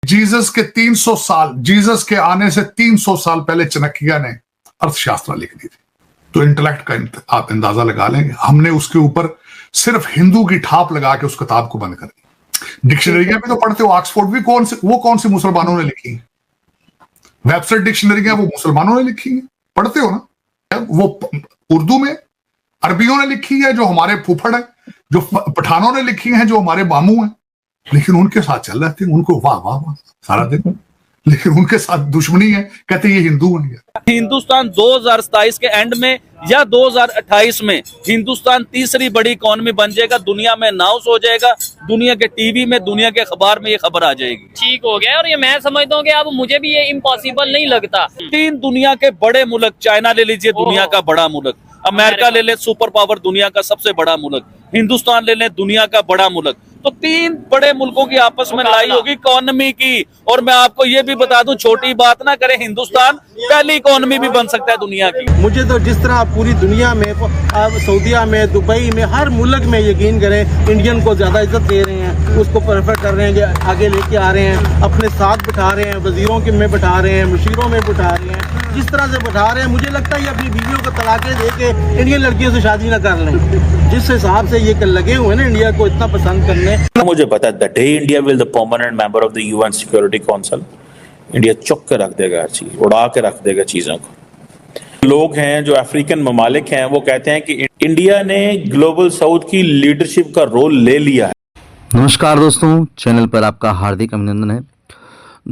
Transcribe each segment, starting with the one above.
Jesus के 300 साल, Jesus के आने से 300 साल पहले चाणक्य ने अर्थशास्त्र लिख दी थी। तो इंटेलेक्ट का आप अंदाजा लगा लेंगे। हमने उसके ऊपर सिर्फ हिंदू की ठाप लगा के उस किताब को बंद कर दी। डिक्शनरियां भी तो पढ़ते हो, ऑक्सफोर्ड भी कौन सी मुसलमानों ने लिखी है? वेबसाइट डिक्शनरियां वो मुसलमानों ने लिखी है, पढ़ते हो ना? वो उर्दू में अरबियों ने लिखी है जो हमारे फूफड़ है, जो पठानों ने लिखी है जो हमारे मामू हैं, लेकिन उनके साथ चल रहे थे, उनको वाह वाह वाह सारा दिन, लेकिन उनके साथ दुश्मनी है, कहते ये हिंदू हैं। हिंदुस्तान 2027 के एंड में या 2028 में हिंदुस्तान तीसरी बड़ी इकोनॉमी बन जाएगा, दुनिया में अनाउंस हो जाएगा, दुनिया के टीवी में, दुनिया के अखबार में ये खबर आ जाएगी। ठीक हो गया। और ये मैं समझता हूँ कि अब मुझे भी ये इम्पॉसिबल नहीं लगता। 3 दुनिया के बड़े मुल्क, चाइना ले लीजिए दुनिया का बड़ा मुल्क, अमेरिका ले ले सुपर पावर दुनिया का सबसे बड़ा मुल्क, हिंदुस्तान ले ले दुनिया का बड़ा मुल्क, तो 3 बड़े मुल्कों की आपस में लड़ाई होगी इकोनॉमी की। और मैं आपको ये भी बता दूं, छोटी बात ना करें, हिंदुस्तान पहली इकोनॉमी भी बन सकता है दुनिया की। मुझे तो जिस तरह पूरी दुनिया में, सऊदीया में, दुबई में, हर मुल्क में यकीन करें इंडियन को ज्यादा इज्जत दे रहे हैं, उसको प्रेफर कर रहे हैं कि आगे लेके आ रहे हैं, अपने साथ बिठा रहे हैं, वजीरों के में बिठा रहे हैं, मुशीरों में बिठा रहे हैं, जिस तरह से बिठा रहे हैं। मुझे लगता है ये अपनी बीवियों को तलाकें दे के इंडियन लड़कियों से शादी न कर लें। जिस हिसाब से ये लगे हुए हैं ना इंडिया को इतना पसंद करने। मुझे पता है the day India will the permanent member of the UN security council, India चुक के रख देगा हर चीज, उड़ा के रख देगा चीजों को। लोग हैं जो अफ्रीकन ममालिक हैं वो कहते हैं कि इंडिया ने ग्लोबल साउथ की लीडरशिप का रोल ले लिया है। नमस्कार दोस्तों, चैनल पर आपका हार्दिक अभिनंदन है।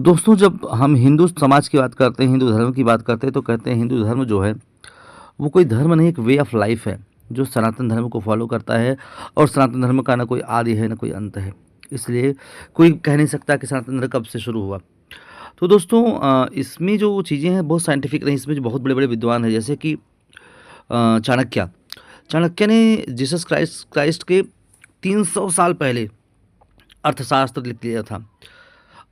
दोस्तों, जब हम हिंदू समाज की बात करते हैं, हिंदू धर्म की बात करते हैं, तो कहते हैं हिंदू धर्म जो है वो कोई धर्म नहीं, एक वे ऑफ लाइफ है जो सनातन धर्म को फॉलो करता है। और सनातन धर्म का ना कोई आदि है ना कोई अंत है, इसलिए कोई कह नहीं सकता कि सनातन धर्म कब से शुरू हुआ। तो दोस्तों, इसमें जो चीज़ें हैं बहुत साइंटिफिक नहीं, इसमें जो बहुत बड़े बड़े विद्वान हैं जैसे कि चाणक्य ने जीसस क्राइस्ट के 300 साल पहले अर्थशास्त्र लिख लिया था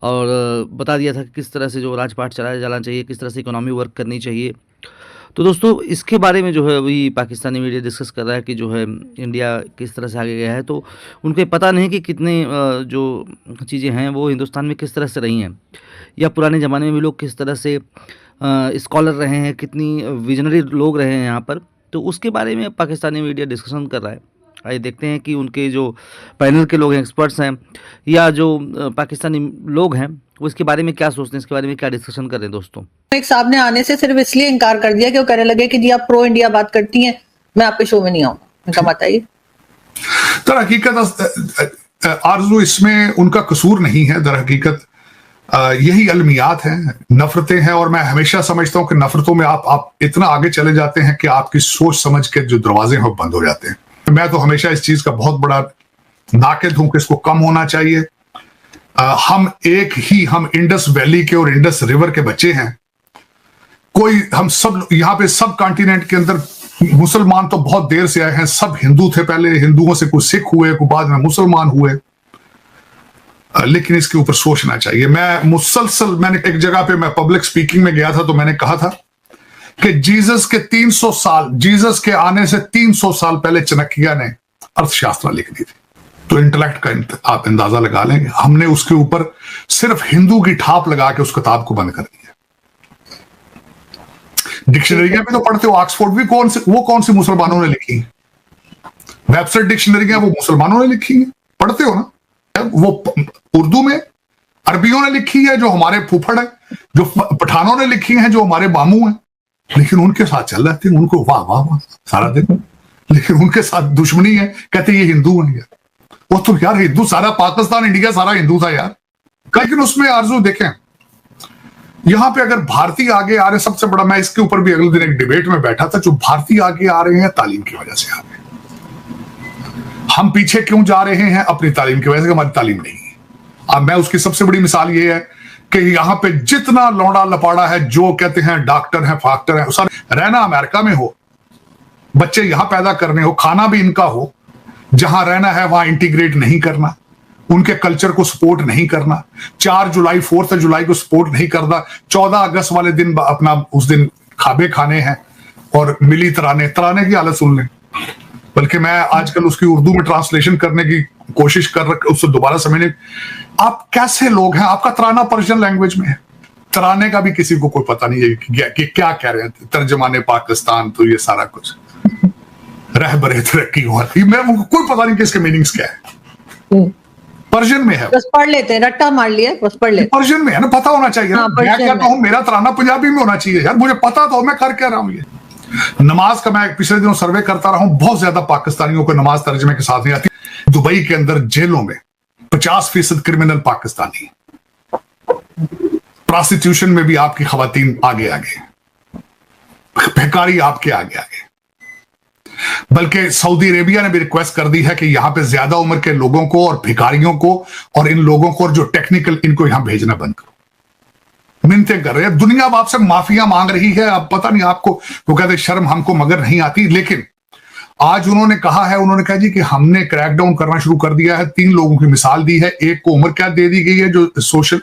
और बता दिया था कि किस तरह से जो राजपाट चलाया जाना चाहिए, किस तरह से इकोनॉमी वर्क करनी चाहिए। तो दोस्तों, इसके बारे में जो है अभी पाकिस्तानी मीडिया डिस्कस कर रहा है कि जो है इंडिया किस तरह से आगे गया है। तो उनको पता नहीं कि कितने जो चीज़ें हैं वो हिंदुस्तान में किस तरह से रही हैं, या पुराने ज़माने में भी लोग किस तरह से स्कॉलर रहे हैं, कितनी विजनरी लोग रहे हैं यहाँ पर। तो उसके बारे में पाकिस्तानी मीडिया डिस्कशन कर रहा है। आइए देखते हैं कि उनके जो पैनल के लोग हैं, एक्सपर्ट्स हैं, या जो पाकिस्तानी लोग हैं वो इसके बारे में क्या सोचते हैं, इसके बारे में क्या डिस्कशन कर रहे हैं। दोस्तों, एक साहब ने आने से सिर्फ इसलिए इनकार कर दिया कि वो कहने लगे कि जी आप प्रो इंडिया बात करती हैं, मैं आपके शो में नहीं आऊंगा। उनका बताइए। दर हकीकत आरजू इसमें उनका कसूर नहीं है। दर हकीकत यही अलमियात हैं, नफरतें हैं। और मैं हमेशा समझता हूं कि नफरतों में आप इतना आगे चले जाते हैं कि आपकी सोच समझ के जो दरवाजे हैं वो बंद हो जाते हैं। मैं तो हमेशा इस चीज का बहुत बड़ा नाकिद हूं कि इसको कम होना चाहिए। हम इंडस वैली के और इंडस रिवर के बच्चे हैं। हम सब यहाँ पे सब कॉन्टिनेंट के अंदर मुसलमान तो बहुत देर से आए हैं, सब हिंदू थे पहले, हिंदुओं से कुछ सिख हुए, कुछ बाद में मुसलमान हुए। लेकिन इसके ऊपर सोचना चाहिए। मैंने एक जगह पे मैं पब्लिक स्पीकिंग में गया था, तो मैंने कहा था कि जीसस के आने से 300 साल पहले चाणक्य ने अर्थशास्त्र लिख दी थी। तो इंटेलेक्ट का आप अंदाजा लगा लेंगे। हमने उसके ऊपर सिर्फ हिंदू की ठाप लगा के उस किताब को बंद कर दिया। डिक्शनरियां भी तो पढ़ते हो, ऑक्सफोर्ड भी कौन सी मुसलमानों ने लिखी है? वेबसाइट डिक्शनरियां वो मुसलमानों ने लिखी है, पढ़ते हो ना? वो उर्दू में अरबियों ने लिखी है जो हमारे फूफड़ है, जो पठानों ने लिखी है जो हमारे मामू हैं, लेकिन उनके साथ चल रहे थे, उनको वाह वाह वाह सारा दिन, लेकिन उनके साथ दुश्मनी है, कहते ये हिंदू हैं यार। वो तो यार हिंदू सारा पाकिस्तान, इंडिया सारा हिंदू था यार। लेकिन उसमें आरजू देखें, यहां पे अगर भारतीय आगे आ रहे, सबसे बड़ा, मैं इसके ऊपर भी अगले दिन एक डिबेट में बैठा था, जो भारतीय आगे आ रहे हैं तालीम की वजह से आ रहे हैं। हम पीछे क्यों जा रहे हैं? अपनी तालीम की वजह से। हमारी तालीम नहीं है। अब मैं उसकी सबसे बड़ी मिसाल ये है कि यहाँ पे जितना लौंडा लपाड़ा है, जो कहते हैं डॉक्टर हैं, फाक्टर हैं, सारे रहना अमेरिका में हो, बच्चे यहां पैदा करने हो, खाना भी इनका हो, जहां रहना है वहां इंटीग्रेट नहीं करना, उनके कल्चर को सपोर्ट नहीं करना, 4 जुलाई को सपोर्ट नहीं करना, 14 अगस्त वाले दिन अपना उस दिन खाबे खाने हैं और मिली तराने की हालत सुन लें। बल्कि मैं आजकल उसकी उर्दू में ट्रांसलेशन करने की कोशिश कर रहे उससे दोबारा समझने। आप कैसे लोग हैं? आपका तराना पर्शियन लैंग्वेज में है, तराने का भी किसी को कोई पता नहीं है कि क्या कह रहे हैं। तर्जमाने पाकिस्तान, तो ये सारा कुछ रह बरे तरक्की हुआ, मैं कोई पता नहीं कि इसके मीनिंग्स क्या है। पर्शियन में है, बस पढ़ लेते हैं, रट्टा मार लिया, बस पढ़ लेते। पर्शियन में है ना, पता होना चाहिए। हाँ, मैं कहता हूं मेरा तराना पंजाबी में होना चाहिए यार, मुझे पता तो मैं कर क्या रहा हूं। ये नमाज का मैं पिछले दिनों सर्वे करता रहा हूं, बहुत ज्यादा पाकिस्तानियों को नमाज तर्जमे के साथ नहीं आती। दुबई के अंदर जेलों में 50% क्रिमिनल पाकिस्तानी, प्रोस्टिट्यूशन में भी आपकी खवातीन आगे आगे, भिखारी आपके आगे आगे। बल्कि सऊदी अरेबिया ने भी रिक्वेस्ट कर दी है कि यहां पे ज्यादा उम्र के लोगों को और भिखारियों को और इन लोगों को और जो टेक्निकल, इनको यहां भेजना बंद करो। मिन्नतें कर रहे हैं दुनिया, अब आपसे माफिया मांग रही है। अब पता नहीं आपको, वो कहते शर्म हमको मगर नहीं आती। लेकिन आज उन्होंने कहा है, उन्होंने कहा जी कि हमने क्रैकडाउन करना शुरू कर दिया है। 3 लोगों की मिसाल दी है। एक को उम्र कैद दे दी गई है जो सोशल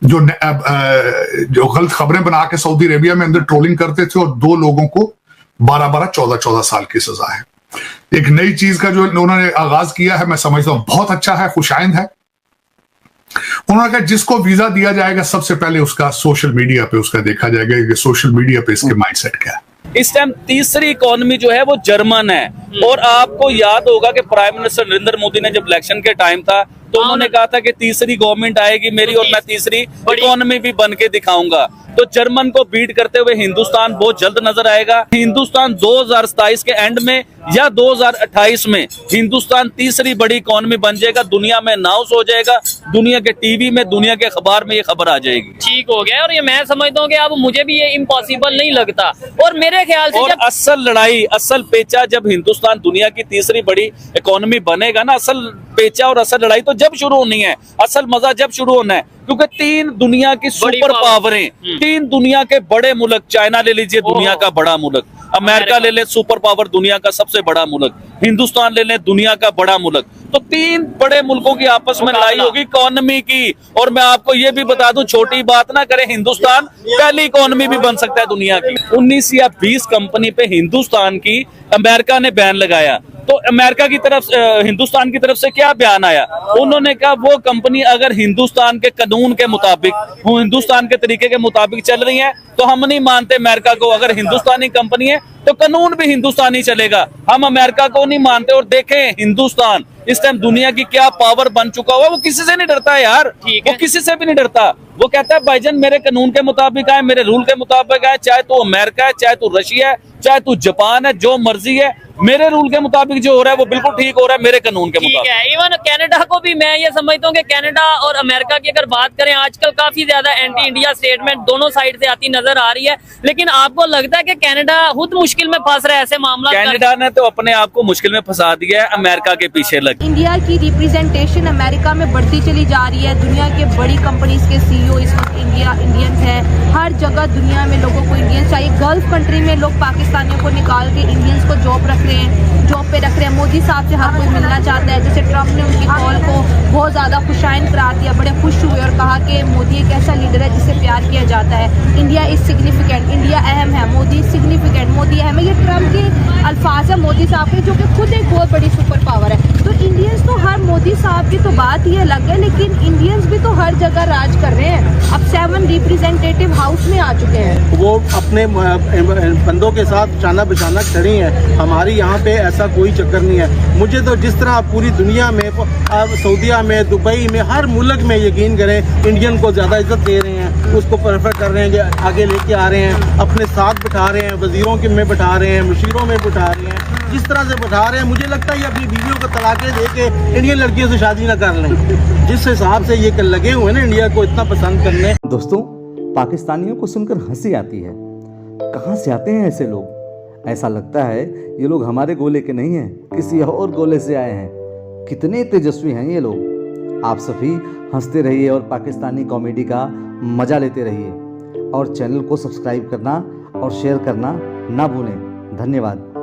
जो गलत खबरें बना के सऊदी अरेबिया में अंदर ट्रोलिंग करते थे, और 2 लोगों को 12-12, 14-14 साल की सजा है। एक नई चीज का जो उन्होंने आगाज किया है, मैं समझता हूं बहुत अच्छा है, खुशाइंद है। उन्होंने कहा जिसको वीजा दिया जाएगा सबसे पहले उसका सोशल मीडिया पे उसका देखा जाएगा कि सोशल मीडिया पे इसके माइंडसेट क्या है। इस टाइम तीसरी इकोनॉमी जो है वो जर्मन है। और आपको याद होगा कि प्राइम मिनिस्टर नरेंद्र मोदी ने जब इलेक्शन के टाइम था तो उन्होंने कहा था कि तीसरी गवर्नमेंट आएगी मेरी और मैं तीसरी इकोनॉमी भी बन के दिखाऊंगा। तो जर्मन को बीट करते हुए हिंदुस्तान बहुत जल्द नजर आएगा। हिंदुस्तान 2027 के एंड में या 2028 में हिंदुस्तान तीसरी बड़ी इकोनॉमी बन जाएगा, दुनिया में अनाउंस हो जाएगा, दुनिया के टीवी में, दुनिया के अखबार में ये खबर आ जाएगी। ठीक हो गया। और ये मैं समझता हूँ कि अब मुझे भी ये इम्पॉसिबल नहीं लगता। और मेरे ख्याल से और असल लड़ाई, असल पेचा जब हिंदुस्तान दुनिया की तीसरी बड़ी इकोनॉमी बनेगा ना, असल पेचा और असल लड़ाई तो जब शुरू होनी है, असल मजा जब शुरू होना है। क्योंकि 3 दुनिया की सुपर पावरें, 3 दुनिया के बड़े मुल्क, चाइना ले लीजिए दुनिया का बड़ा मुल्क, अमेरिका ले ले सुपर पावर दुनिया का सबसे बड़ा मुल्क, हिंदुस्तान ले ले दुनिया का बड़ा मुल्क। तो 3 बड़े मुल्कों की आपस में लड़ाई होगी इकोनॉमी की। और मैं आपको ये भी बता दूं, छोटी बात ना करें, हिंदुस्तान पहली इकोनॉमी भी बन सकता है दुनिया की। 19 या 20 कंपनी पे हिंदुस्तान की अमेरिका ने बैन लगाया। तो अमेरिका की तरफ, हिंदुस्तान की तरफ से क्या बयान आया? उन्होंने कहा वो कंपनी अगर हिंदुस्तान के कानून के मुताबिक, हिंदुस्तान के तरीके के मुताबिक चल रही है तो हम नहीं मानते अमेरिका को। अगर हिंदुस्तानी कंपनी है तो कानून भी हिंदुस्तानी चलेगा, हम अमेरिका को नहीं मानते। और देखें हिंदुस्तान इस टाइम दुनिया की क्या पावर बन चुका हुआ, वो किसी से नहीं डरता है यार, वो किसी से भी नहीं डरता। वो कहता है भाईजान मेरे कानून के मुताबिक आए, मेरे रूल के मुताबिक आए, चाहे तू अमेरिका है, चाहे तू रशिया है, चाहे तू जापान है, जो मर्जी है, मेरे रूल के मुताबिक जो हो रहा है वो बिल्कुल ठीक हो रहा है, मेरे कानून के मुताबिक। ठीक है। इवन कनाडा को भी मैं ये समझता हूँ कि कनाडा और अमेरिका की अगर बात करें, आजकल काफी ज्यादा एंटी इंडिया स्टेटमेंट दोनों साइड से आती नजर आ रही है। लेकिन आपको लगता है कि कनाडा खुद मुश्किल में फंस रहा है ऐसे मामला? कनाडा ने तो अपने आप को मुश्किल में फंसा दिया है, अमेरिका के पीछे लग। इंडिया की रिप्रेजेंटेशन अमेरिका में बढ़ती चली जा रही है। दुनिया के बड़ी कंपनीज के सीईओ इस वक्त इंडियंस हैं। हर जगह दुनिया में लोगों को इंडियंस चाहिए। गल्फ कंट्री में लोग पाकिस्तानियों को निकाल के इंडियंस को जॉब पे रख रहे हैं। मोदी साहब से हर कोई मिलना चाहता है। जैसे ट्रम्प ने उनकी कॉल को बहुत ज़्यादा खुशाइन करार दिया, बड़े खुश हुए और कहा कि मोदी एक ऐसा लीडर है जिससे प्यार किया जाता है। इंडिया इज सिग्निफिकेंट, इंडिया अहम है, मोदी सिग्निफिकेंट, मोदी अहम है। ये ट्रम्प के अल्फाज है मोदी साहब के, जो कि खुद एक बहुत बड़ी सुपर पावर है। तो इंडियंस तो हर मोदी साहब की तो बात ही अलग है, लेकिन इंडियंस भी तो हर जगह राज कर रहे हैं। अब 7 रिप्रेजेंटेटिव हाउस में आ चुके हैं। वो अपने बंदों के साथ शाना बिशाना खड़ी हैं। हमारी यहाँ पे ऐसा कोई चक्कर नहीं है। मुझे तो जिस तरह पूरी दुनिया में, सऊदीया में, दुबई में, हर मुल्क में यकीन करें इंडियन को ज़्यादा इज्जत दे रहे हैं, उसको प्रेफर कर रहे हैं, कि आगे लेके आ रहे हैं, अपने साथ बिठा रहे हैं, वजीरों के में बिठा रहे हैं, मुशीरों में बिठा रहे हैं। जिस तरह से बिठा रहे हैं, मुझे लगता है ये अपनी बीवियों को तलाक़ें दे के इंडियन लड़कियों से शादी ना कर लें। जिस हिसाब से ये लगे हुए हैं ना इंडिया को इतना पसंद करने। दोस्तों, पाकिस्तानियों को सुनकर हंसी आती है। कहाँ से आते हैं ऐसे लोग? ऐसा लगता है ये लोग हमारे गोले के नहीं हैं, किसी और गोले से आए हैं। कितने तेजस्वी हैं ये लोग। आप सभी हंसते रहिए और पाकिस्तानी कॉमेडी का मज़ा लेते रहिए। और चैनल को सब्सक्राइब करना और शेयर करना ना भूलें। धन्यवाद।